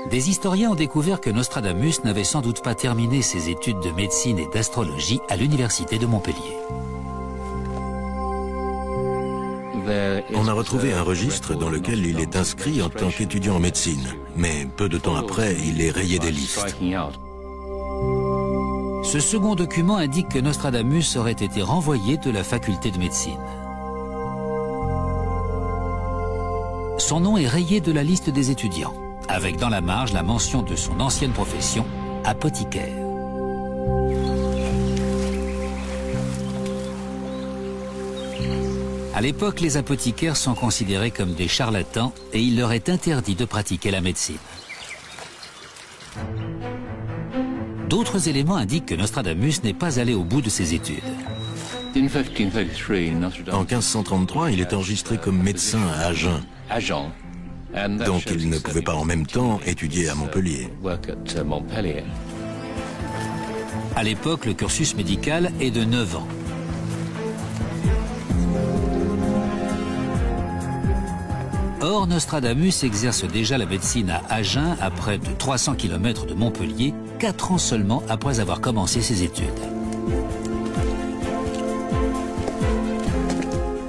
Des historiens ont découvert que Nostradamus n'avait sans doute pas terminé ses études de médecine et d'astrologie à l'université de Montpellier. On a retrouvé un registre dans lequel il est inscrit en tant qu'étudiant en médecine, mais peu de temps après, il est rayé des listes. Ce second document indique que Nostradamus aurait été renvoyé de la faculté de médecine. Son nom est rayé de la liste des étudiants, avec dans la marge la mention de son ancienne profession, apothicaire. À l'époque, les apothicaires sont considérés comme des charlatans et il leur est interdit de pratiquer la médecine. D'autres éléments indiquent que Nostradamus n'est pas allé au bout de ses études. En 1533, il est enregistré comme médecin à Agen. Donc il ne pouvait pas en même temps étudier à Montpellier. À l'époque, le cursus médical est de 9 ans. Or, Nostradamus exerce déjà la médecine à Agen, à près de 300 km de Montpellier, 4 ans seulement après avoir commencé ses études.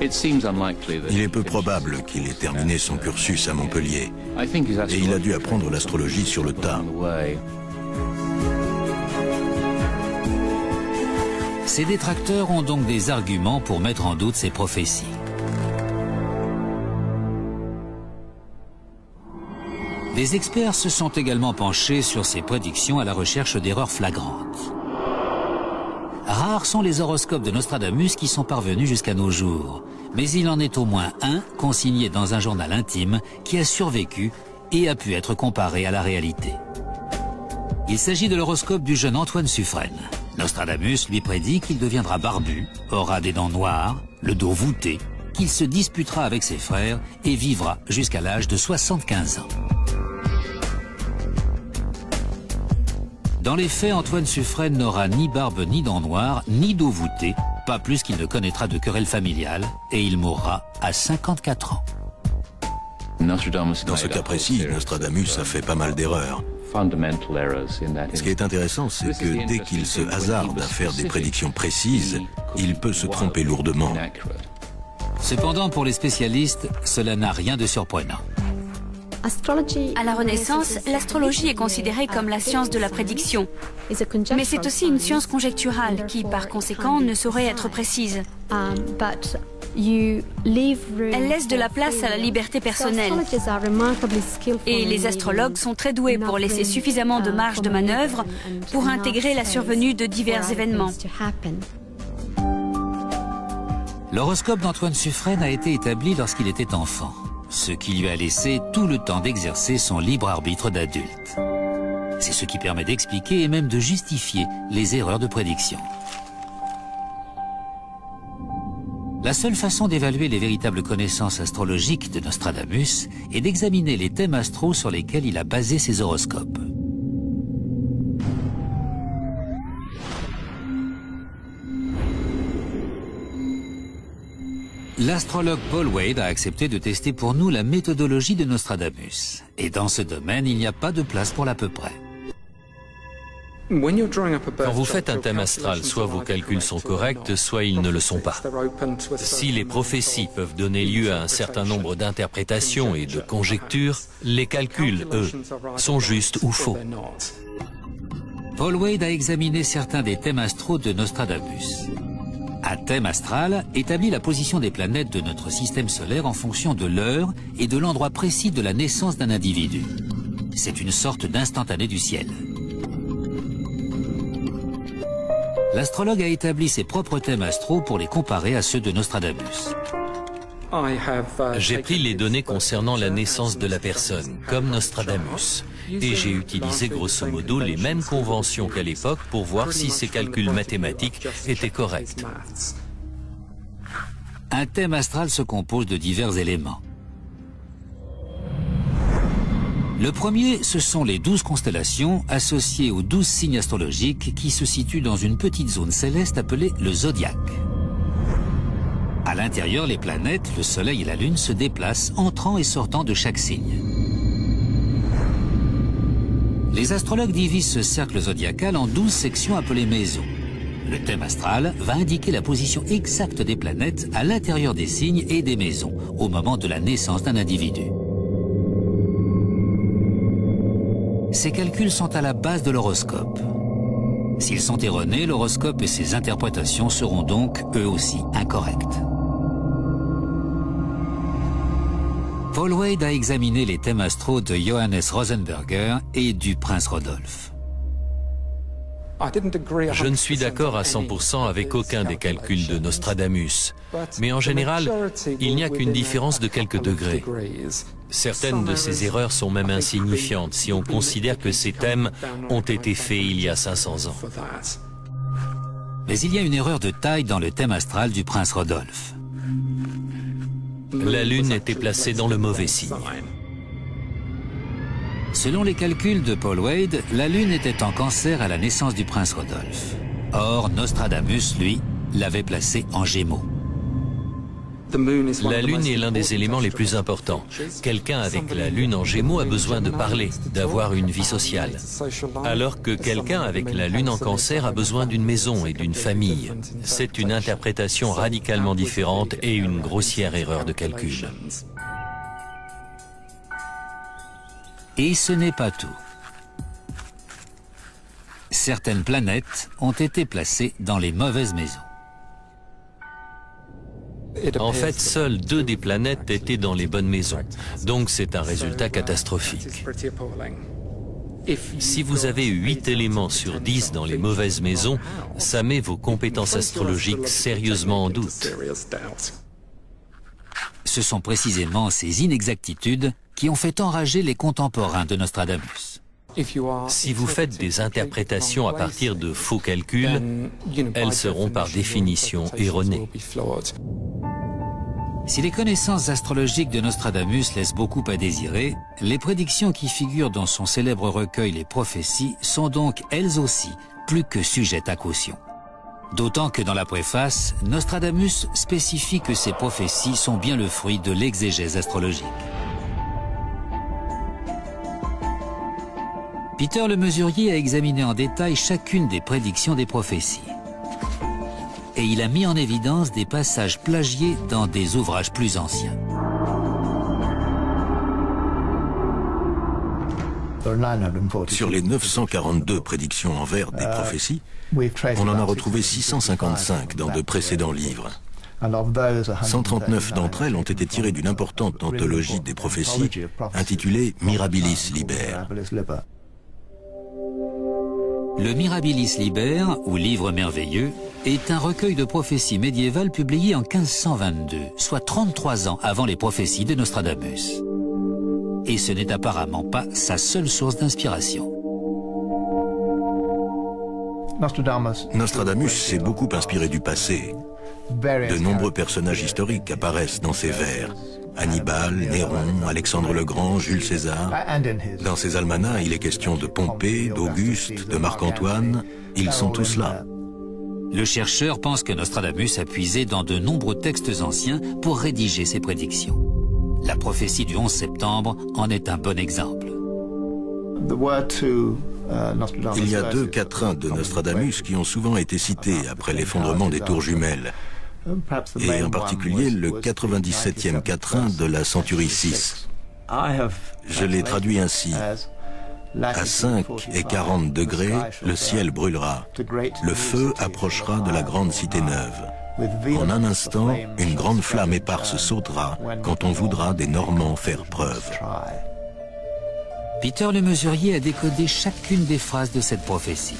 Il est peu probable qu'il ait terminé son cursus à Montpellier, et il a dû apprendre l'astrologie sur le tas. Ses détracteurs ont donc des arguments pour mettre en doute ses prophéties. Des experts se sont également penchés sur ses prédictions à la recherche d'erreurs flagrantes. Rares sont les horoscopes de Nostradamus qui sont parvenus jusqu'à nos jours, mais il en est au moins un consigné dans un journal intime qui a survécu et a pu être comparé à la réalité. Il s'agit de l'horoscope du jeune Antoine Suffren. Nostradamus lui prédit qu'il deviendra barbu, aura des dents noires, le dos voûté, qu'il se disputera avec ses frères et vivra jusqu'à l'âge de 75 ans. Dans les faits, Antoine Suffren n'aura ni barbe ni dents noires, ni dos voûté, pas plus qu'il ne connaîtra de querelle familiale, et il mourra à 54 ans. Dans ce cas précis, Nostradamus a fait pas mal d'erreurs. Ce qui est intéressant, c'est que dès qu'il se hasarde à faire des prédictions précises, il peut se tromper lourdement. Cependant, pour les spécialistes, cela n'a rien de surprenant. À la Renaissance, l'astrologie est considérée comme la science de la prédiction. Mais c'est aussi une science conjecturale qui, par conséquent, ne saurait être précise. Elle laisse de la place à la liberté personnelle. Et les astrologues sont très doués pour laisser suffisamment de marge de manœuvre pour intégrer la survenue de divers événements. L'horoscope d'Antoine Suffren a été établi lorsqu'il était enfant, ce qui lui a laissé tout le temps d'exercer son libre arbitre d'adulte. C'est ce qui permet d'expliquer et même de justifier les erreurs de prédiction. La seule façon d'évaluer les véritables connaissances astrologiques de Nostradamus est d'examiner les thèmes astraux sur lesquels il a basé ses horoscopes. L'astrologue Paul Wade a accepté de tester pour nous la méthodologie de Nostradamus. Et dans ce domaine, il n'y a pas de place pour l'à peu près. Quand vous faites un thème astral, soit vos calculs sont corrects, soit ils ne le sont pas. Si les prophéties peuvent donner lieu à un certain nombre d'interprétations et de conjectures, les calculs, eux, sont justes ou faux. Paul Wade a examiné certains des thèmes astraux de Nostradamus. Un thème astral établit la position des planètes de notre système solaire en fonction de l'heure et de l'endroit précis de la naissance d'un individu. C'est une sorte d'instantané du ciel. L'astrologue a établi ses propres thèmes astraux pour les comparer à ceux de Nostradamus. J'ai pris les données concernant la naissance de la personne, comme Nostradamus, et j'ai utilisé grosso modo les mêmes conventions qu'à l'époque pour voir si ces calculs mathématiques étaient corrects. Un thème astral se compose de divers éléments. Le premier, ce sont les 12 constellations associées aux 12 signes astrologiques qui se situent dans une petite zone céleste appelée le zodiaque. À l'intérieur, les planètes, le Soleil et la Lune se déplacent, entrant et sortant de chaque signe. Les astrologues divisent ce cercle zodiacal en 12 sections appelées maisons. Le thème astral va indiquer la position exacte des planètes à l'intérieur des signes et des maisons au moment de la naissance d'un individu. Ces calculs sont à la base de l'horoscope. S'ils sont erronés, l'horoscope et ses interprétations seront donc, eux aussi, incorrects. Paul Wade a examiné les thèmes astraux de Johannes Rosenberger et du prince Rodolphe. Je ne suis d'accord à 100% avec aucun des calculs de Nostradamus, mais en général, il n'y a qu'une différence de quelques degrés. Certaines de ces erreurs sont même insignifiantes si on considère que ces thèmes ont été faits il y a 500 ans. Mais il y a une erreur de taille dans le thème astral du prince Rodolphe. La Lune était placée dans le mauvais signe. Selon les calculs de Paul Wade, la Lune était en Cancer à la naissance du prince Rodolphe. Or, Nostradamus, lui, l'avait placée en Gémeaux. La Lune est l'un des éléments les plus importants. Quelqu'un avec la Lune en Gémeaux a besoin de parler, d'avoir une vie sociale. Alors que quelqu'un avec la Lune en Cancer a besoin d'une maison et d'une famille. C'est une interprétation radicalement différente et une grossière erreur de calcul. Et ce n'est pas tout. Certaines planètes ont été placées dans les mauvaises maisons. En fait, seules 2 des planètes étaient dans les bonnes maisons. Donc c'est un résultat catastrophique. Si vous avez 8 éléments sur 10 dans les mauvaises maisons, ça met vos compétences astrologiques sérieusement en doute. Ce sont précisément ces inexactitudes qui ont fait enrager les contemporains de Nostradamus. Si vous faites des interprétations à partir de faux calculs, elles seront par définition erronées. Si les connaissances astrologiques de Nostradamus laissent beaucoup à désirer, les prédictions qui figurent dans son célèbre recueil Les Prophéties sont donc, elles aussi, plus que sujettes à caution. D'autant que dans la préface, Nostradamus spécifie que ces prophéties sont bien le fruit de l'exégèse astrologique. Peter le Mesurier a examiné en détail chacune des prédictions des prophéties. Et il a mis en évidence des passages plagiés dans des ouvrages plus anciens. Sur les 942 prédictions en vers des prophéties, on en a retrouvé 655 dans de précédents livres. 139 d'entre elles ont été tirées d'une importante anthologie des prophéties intitulée Mirabilis Liber. Le Mirabilis Liber, ou Livre merveilleux, est un recueil de prophéties médiévales publié en 1522, soit 33 ans avant les prophéties de Nostradamus. Et ce n'est apparemment pas sa seule source d'inspiration. Nostradamus s'est beaucoup inspiré du passé. De nombreux personnages historiques apparaissent dans ses vers. Hannibal, Néron, Alexandre le Grand, Jules César. Dans ses almanachs, il est question de Pompée, d'Auguste, de Marc-Antoine. Ils sont tous là. Le chercheur pense que Nostradamus a puisé dans de nombreux textes anciens pour rédiger ses prédictions. La prophétie du 11 septembre en est un bon exemple. Il y a 2 quatrains de Nostradamus qui ont souvent été cités après l'effondrement des tours jumelles, et en particulier le 97e quatrain de la Centurie 6. Je l'ai traduit ainsi. À 5 et 40 degrés, le ciel brûlera. Le feu approchera de la grande cité neuve. En un instant, une grande flamme éparse sautera quand on voudra des Normands faire preuve. Peter le Mesurier a décodé chacune des phrases de cette prophétie.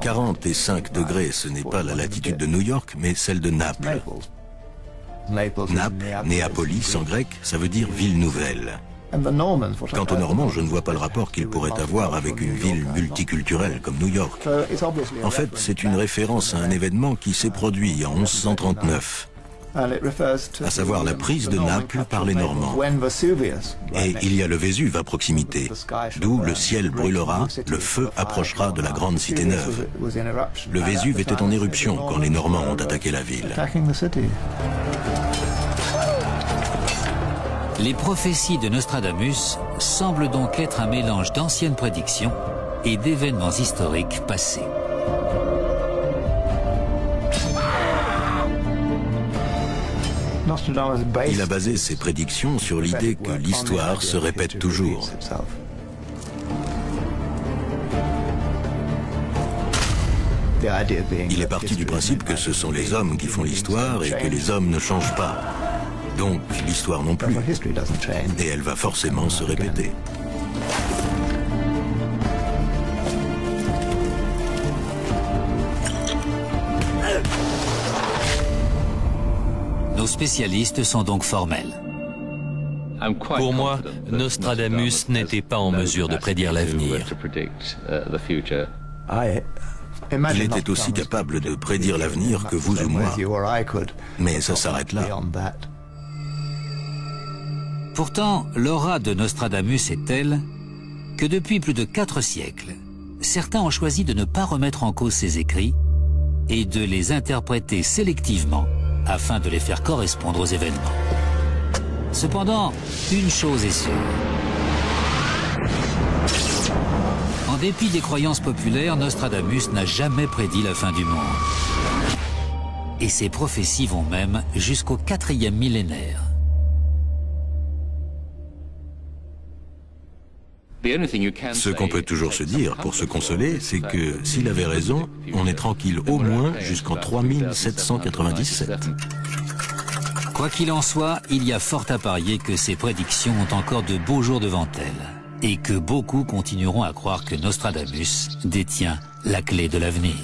40 et 5 degrés, ce n'est pas la latitude de New York, mais celle de Naples. Naples, Néapolis en grec, ça veut dire ville nouvelle. Quant aux Normands, je ne vois pas le rapport qu'ils pourraient avoir avec une ville multiculturelle comme New York. En fait, c'est une référence à un événement qui s'est produit en 1139, à savoir la prise de Naples par les Normands. Et il y a le Vésuve à proximité, d'où le ciel brûlera, le feu approchera de la grande cité neuve. Le Vésuve était en éruption quand les Normands ont attaqué la ville. Les prophéties de Nostradamus semblent donc être un mélange d'anciennes prédictions et d'événements historiques passés. Il a basé ses prédictions sur l'idée que l'histoire se répète toujours. Il est parti du principe que ce sont les hommes qui font l'histoire et que les hommes ne changent pas. Donc l'histoire non plus. Et elle va forcément se répéter. Nos spécialistes sont donc formels. Pour moi, Nostradamus n'était pas en mesure de prédire l'avenir. Il était aussi capable de prédire l'avenir que vous ou moi. Mais ça s'arrête là. Pourtant, l'aura de Nostradamus est telle que depuis plus de 4 siècles, certains ont choisi de ne pas remettre en cause ses écrits et de les interpréter sélectivement afin de les faire correspondre aux événements. Cependant, une chose est sûre. En dépit des croyances populaires, Nostradamus n'a jamais prédit la fin du monde. Et ses prophéties vont même jusqu'au 4e millénaire. Ce qu'on peut toujours se dire, pour se consoler, c'est que s'il avait raison, on est tranquille au moins jusqu'en 3797. Quoi qu'il en soit, il y a fort à parier que ces prédictions ont encore de beaux jours devant elles et que beaucoup continueront à croire que Nostradamus détient la clé de l'avenir.